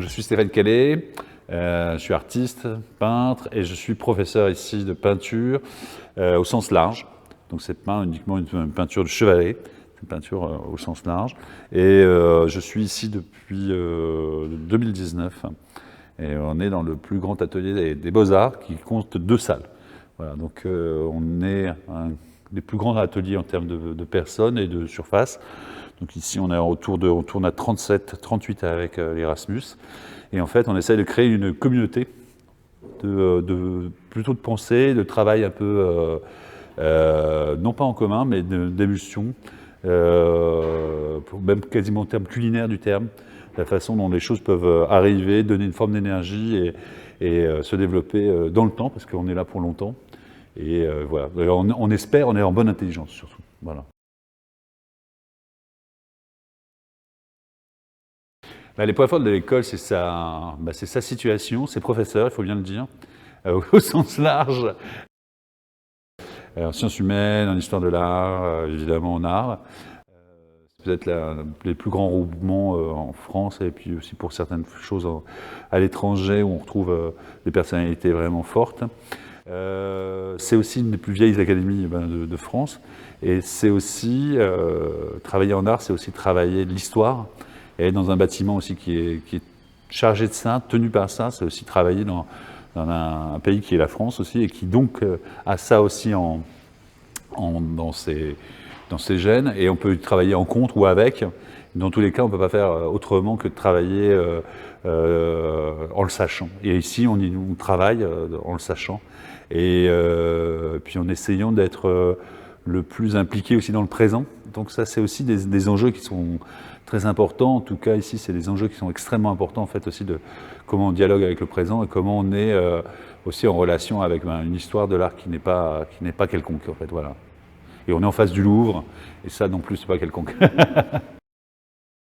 suis Stéphane Calais, je suis artiste, peintre et je suis professeur ici de peinture au sens large. Donc c'est pas uniquement une peinture de chevalet, c'est une peinture au sens large. Et je suis ici depuis 2019 et on est dans le plus grand atelier des Beaux-Arts qui compte 2 salles. Voilà, donc on est un des plus grands ateliers en termes de personnes et de surface. Donc ici, on tourne à 37, 38 avec l'Erasmus. Et en fait, on essaye de créer une communauté plutôt de pensée, de travail un peu, non pas en commun, mais d'émulsion, même quasiment en termes culinaires du terme, la façon dont les choses peuvent arriver, donner une forme d'énergie et se développer dans le temps, parce qu'on est là pour longtemps. Et voilà, on espère, on est en bonne intelligence surtout. Voilà. Les points forts de l'école, c'est sa situation, ses professeurs, il faut bien le dire, au sens large. En sciences humaines, en histoire de l'art, évidemment en art. C'est peut-être les plus grands regroupements en France et puis aussi pour certaines choses à l'étranger où on retrouve des personnalités vraiment fortes. C'est aussi une des plus vieilles académies de France et c'est aussi, travailler en art, c'est aussi travailler de l'histoire et dans un bâtiment aussi qui est chargé de ça, tenu par ça, c'est aussi travailler dans un pays qui est la France aussi et qui donc a ça aussi dans ses gènes et on peut travailler en contre ou avec. Dans tous les cas, on ne peut pas faire autrement que de travailler en le sachant. Et ici, on travaille en le sachant et puis en essayant d'être le plus impliqué aussi dans le présent. Donc ça, c'est aussi des enjeux qui sont très importants. En tout cas, ici, c'est des enjeux qui sont extrêmement importants, en fait, aussi de comment on dialogue avec le présent et comment on est aussi en relation avec une histoire de l'art qui n'est pas quelconque, en fait, voilà. Et on est en face du Louvre, et ça non plus, c'est pas quelconque.